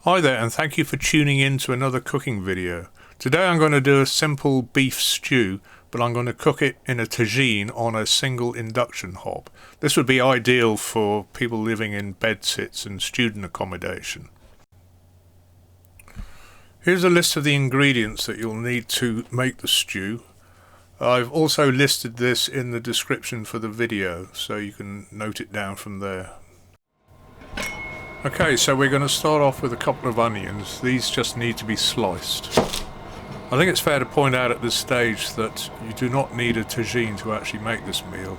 Hi there, and thank you for tuning in to another cooking video. Today I'm going to do a simple beef stew, but I'm going to cook it in a tagine on a single induction hob. This would be ideal for people living in bedsits and student accommodation. Here's a list of the ingredients that you'll need to make the stew. I've also listed this in the description for the video, so you can note it down from there. Okay, so we're going to start off with a couple of onions. These just need to be sliced. I think it's fair to point out at this stage that you do not need a tagine to actually make this meal.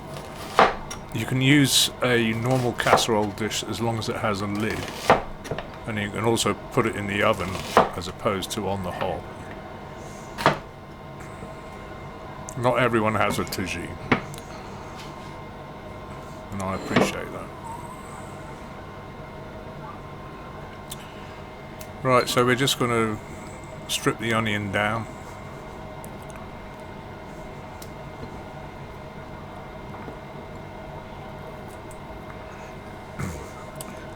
You can use a normal casserole dish as long as it has a lid, and you can also put it in the oven as opposed to on the hob. Not everyone has a tagine, and I appreciate that. Right, so we're just going to strip the onion down.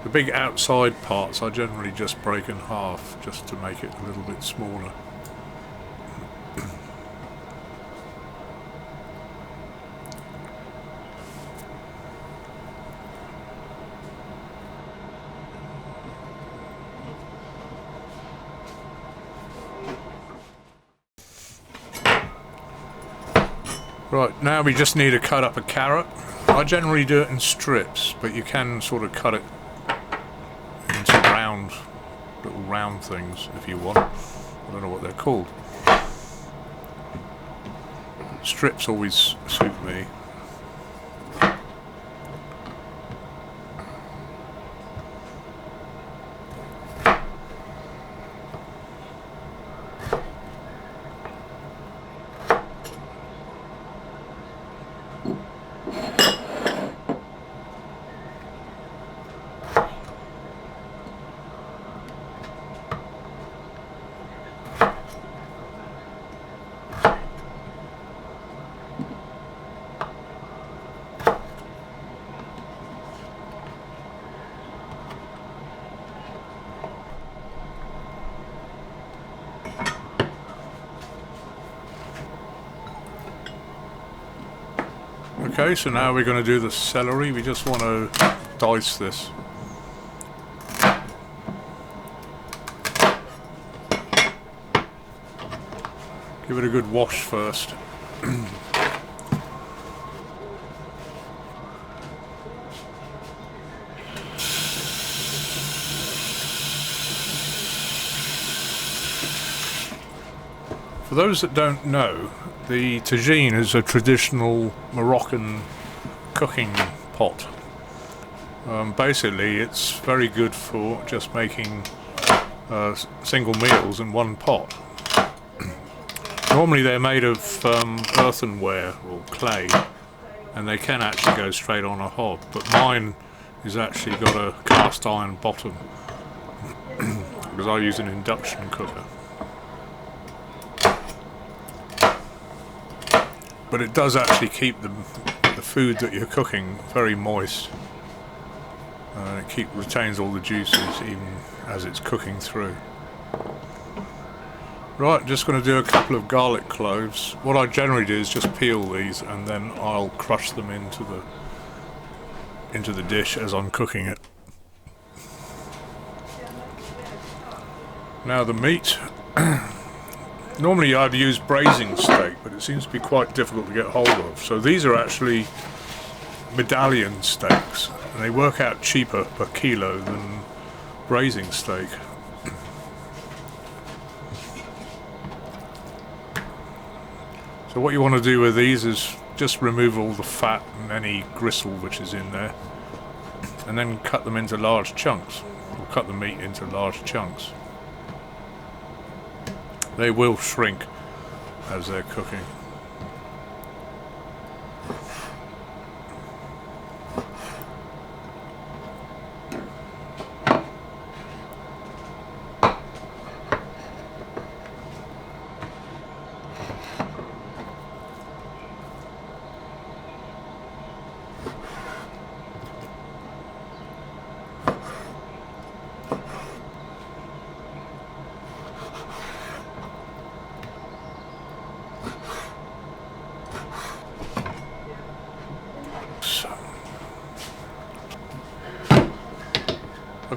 The big outside parts I generally just break in half just to make it a little bit smaller. Right, now we just need to cut up a carrot. I generally do it in strips, but you can sort of cut it into little round things if you want. I don't know what they're called. Strips always suit me. Okay, so now we're going to do the celery. We just want to dice this. Give it a good wash first. For those that don't know, the tagine is a traditional Moroccan cooking pot. Basically, it's very good for just making single meals in one pot. Normally they're made of earthenware or clay, and they can actually go straight on a hob, but mine has actually got a cast iron bottom because I use an induction cooker. But it does actually keep the food that you're cooking very moist. It retains all the juices even as it's cooking through. Right, just going to do a couple of garlic cloves. What I generally do is just peel these and then I'll crush them into the dish as I'm cooking it. Now the meat. Normally I'd use braising steak, but it seems to be quite difficult to get hold of. So these are actually medallion steaks, and they work out cheaper per kilo than braising steak. So what you want to do with these is just remove all the fat and any gristle which is in there, and then cut them into large chunks, or cut the meat into large chunks. They will shrink as they're cooking.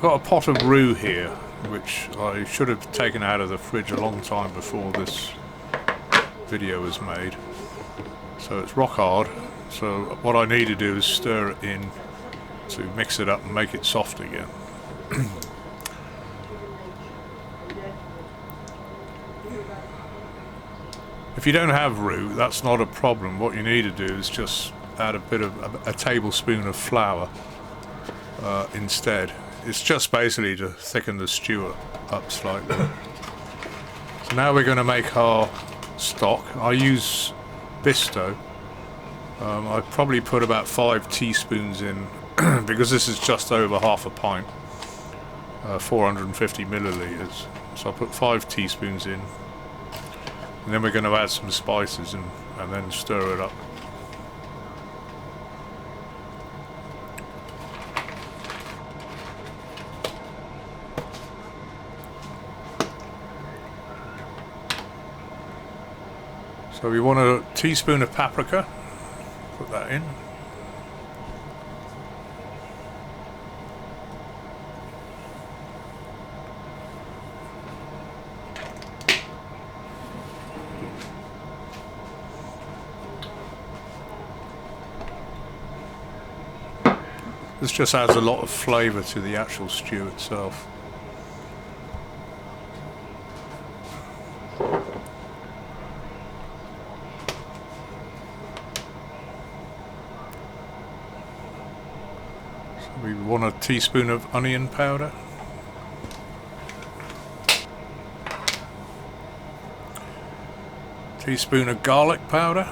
got a pot of roux here, which I should have taken out of the fridge a long time before this video was made. So it's rock hard. So what I need to do is stir it in to mix it up and make it soft again. If you don't have roux, that's not a problem. What you need to do is just add a bit of a tablespoon of flour instead. It's just basically to thicken the stew up slightly. So now we're going to make our stock. I use Bisto. I probably put about 5 teaspoons in because this is just over half a pint, 450 milliliters. So I put 5 teaspoons in, and then we're going to add some spices and then stir it up. So we want a teaspoon of paprika. Put that in. This just adds a lot of flavour to the actual stew itself. We want a teaspoon of onion powder. Teaspoon of garlic powder.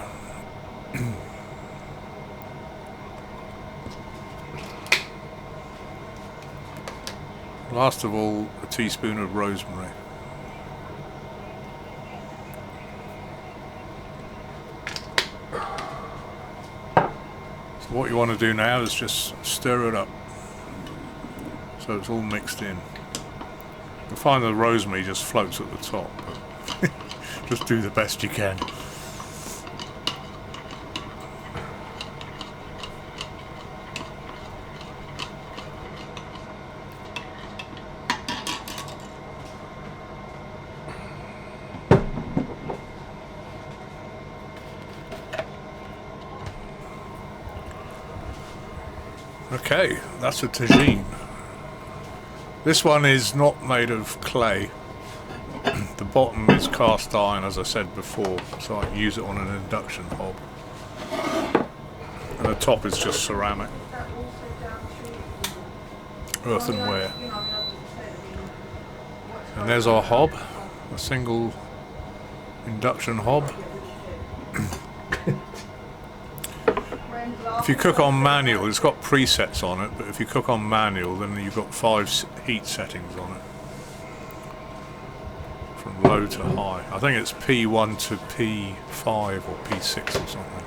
Last of all, a teaspoon of rosemary. So what you want to do now is just stir it up so it's all mixed in. You'll find the rosemary just floats at the top, but just do the best you can. Okay, that's a tagine. This one is not made of clay. The bottom is cast iron, as I said before, so I can use it on an induction hob. And the top is just ceramic. Earthenware. And there's our hob, a single induction hob. If you cook on manual, it's got presets on it, but if you cook on manual, then you've got 5 heat settings on it. From low to high. I think it's P1 to P5 or P6 or something.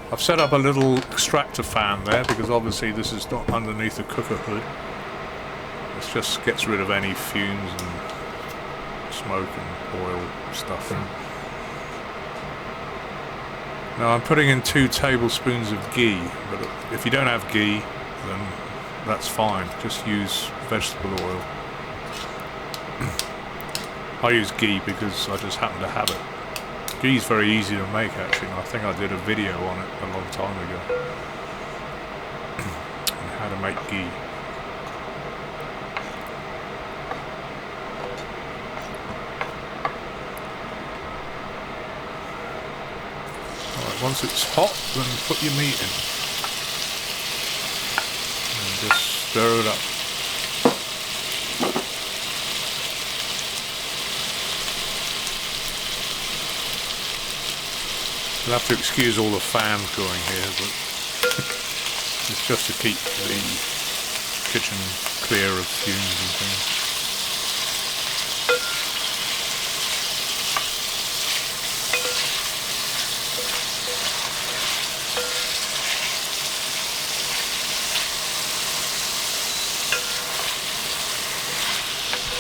I've set up a little extractor fan there because obviously this is not underneath the cooker hood. This just gets rid of any fumes and smoke and oil stuff. Now I'm putting in 2 tablespoons of ghee, but if you don't have ghee, then that's fine. Just use vegetable oil. I use ghee because I just happen to have it. Ghee is very easy to make actually. I think I did a video on it a long time ago. On how to make ghee. Once it's hot, then put your meat in. And just stir it up. You'll have to excuse all the fans going here, but it's just to keep the kitchen clear of fumes and things.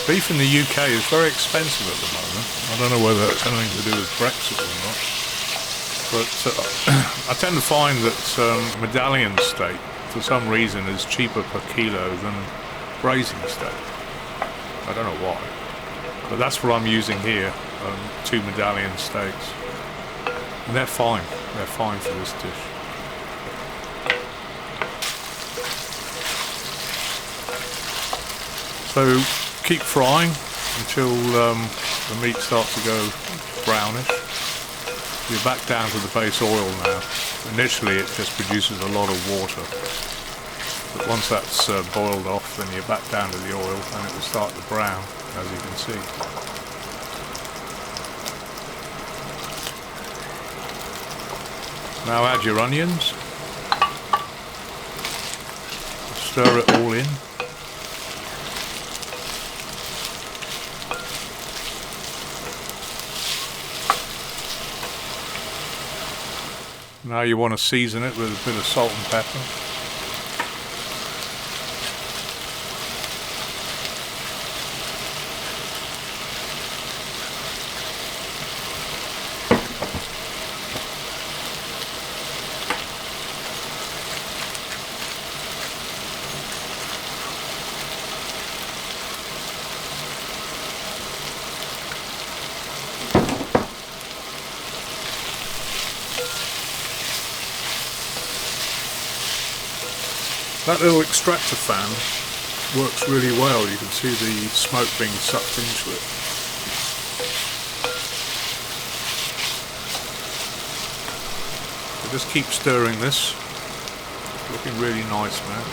Beef in the UK is very expensive at the moment. I don't know whether it's anything to do with Brexit or not. But I tend to find that medallion steak for some reason is cheaper per kilo than braising steak. I don't know why, but that's what I'm using here, 2 medallion steaks, and they're fine for this dish. So keep frying until the meat starts to go brownish. You're back down to the base oil now. Initially it just produces a lot of water, but once that's boiled off, then you're back down to the oil and it will start to brown, as you can see. Now add your onions, stir it all in. Now you want to season it with a bit of salt and pepper. That little extractor fan works really well. You can see the smoke being sucked into it. So just keep stirring this. It's looking really nice now.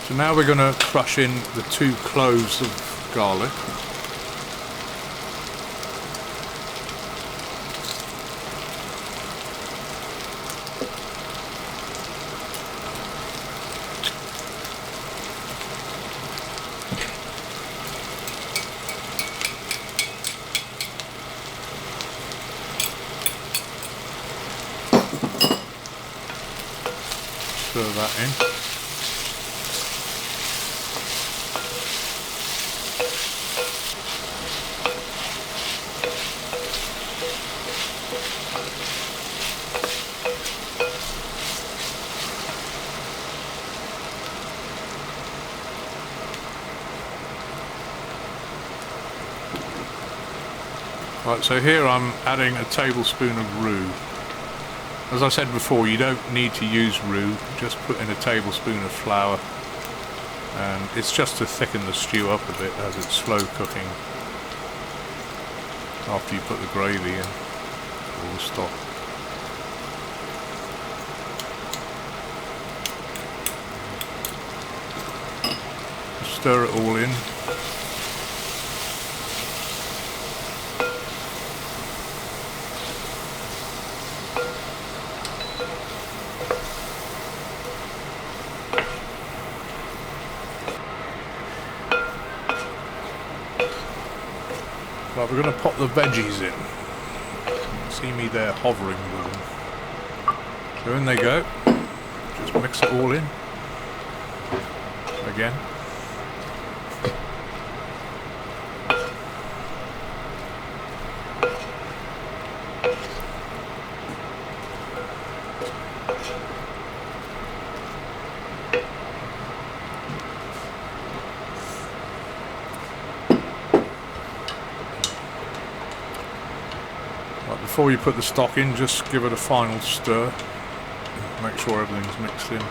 So now we're going to crush in the 2 cloves of garlic. Stir that in. Right, so here I'm adding a tablespoon of roux. As I said before, you don't need to use roux, just put in a tablespoon of flour, and it's just to thicken the stew up a bit as it's slow cooking after you put the gravy in, or the stock. Stir it all in. Right, we're going to pop the veggies in. See me there hovering with them. So in they go. Just mix it all in. Again. Before you put the stock in, just give it a final stir. Make sure everything's mixed in.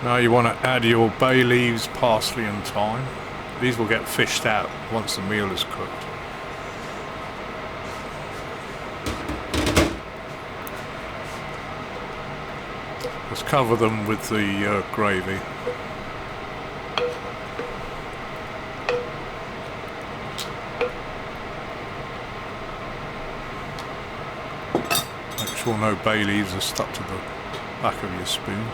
Now you want to add your bay leaves, parsley and thyme. These will get fished out once the meal is cooked. Let's cover them with the gravy. Make sure no bay leaves are stuck to the back of your spoon.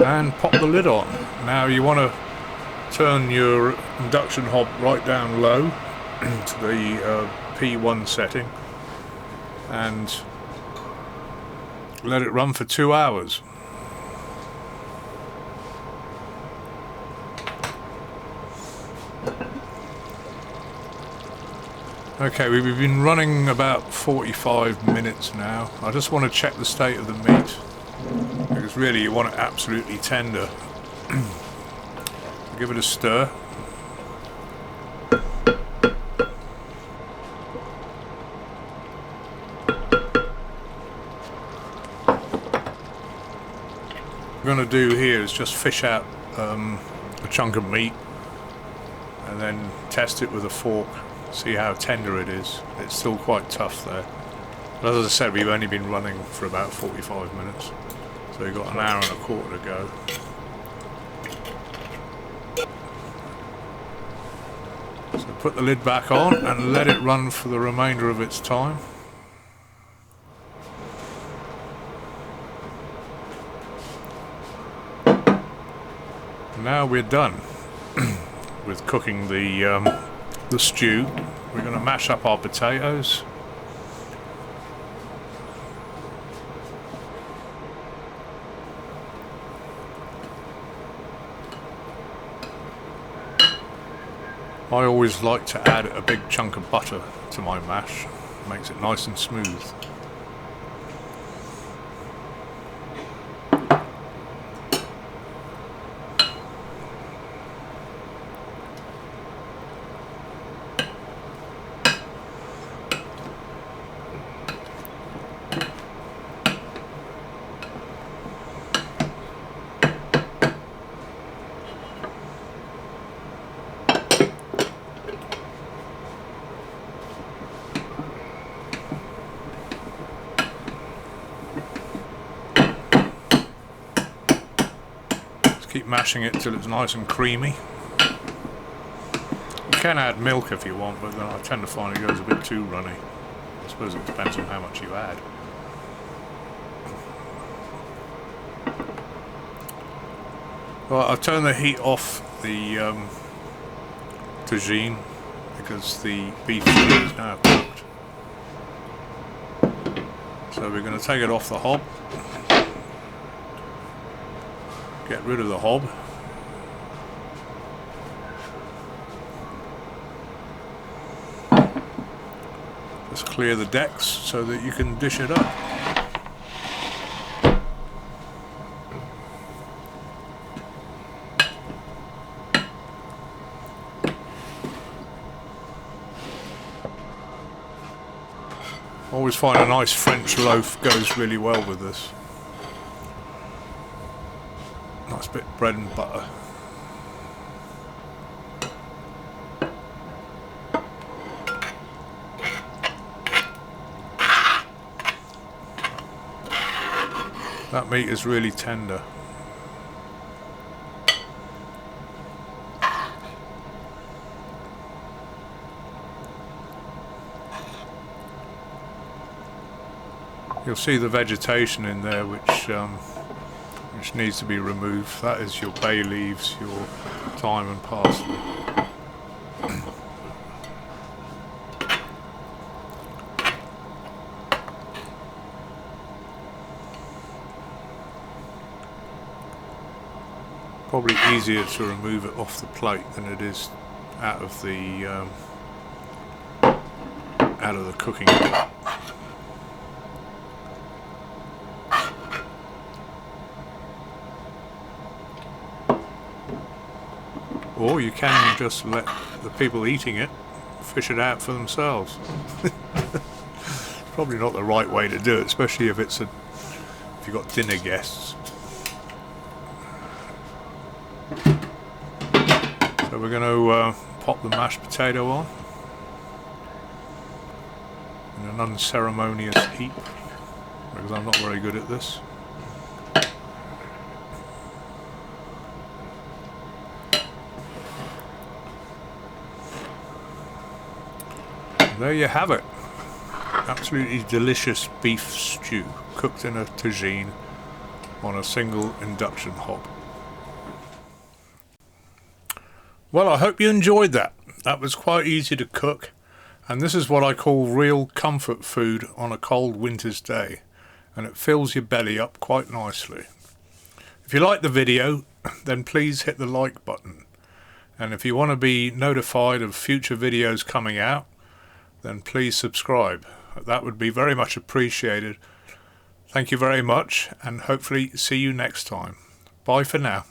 And pop the lid on. Now you want to turn your induction hob right down low to the P1 setting and let it run for 2 hours. Okay, we've been running about 45 minutes now. I just want to check the state of the meat, because really you want it absolutely tender. Give it a stir. What I'm going to do here is just fish out a chunk of meat and then test it with a fork, see how tender it is. It's still quite tough there. But as I said, we've only been running for about 45 minutes, so we've got an hour and a quarter to go. So put the lid back on and let it run for the remainder of its time. Now we're done with cooking the stew. We're going to mash up our potatoes. I always like to add a big chunk of butter to my mash. It makes it nice and smooth. Keep mashing it till it's nice and creamy. You can add milk if you want, but then I tend to find it goes a bit too runny. I suppose it depends on how much you add. Well, I've turned the heat off the tagine because the beef is now cooked. So we're going to take it off the hob. Get rid of the hob. Just clear the decks so that you can dish it up. Always find a nice French loaf goes really well with this. Nice bit of bread and butter. That meat is really tender. You'll see the vegetation in there which needs to be removed. That is your bay leaves, your thyme and parsley. Probably easier to remove it off the plate than it is out of the cooking pot. Or you can just let the people eating it fish it out for themselves. Probably not the right way to do it, especially if you've got dinner guests. So we're going to pop the mashed potato on in an unceremonious heap, because I'm not very good at this. And there you have it. Absolutely delicious beef stew cooked in a tagine on a single induction hob. Well, I hope you enjoyed that. That was quite easy to cook, and this is what I call real comfort food on a cold winter's day, and it fills your belly up quite nicely. If you like the video, then please hit the like button, and if you want to be notified of future videos coming out, then please subscribe. That would be very much appreciated. Thank you very much, and hopefully see you next time. Bye for now.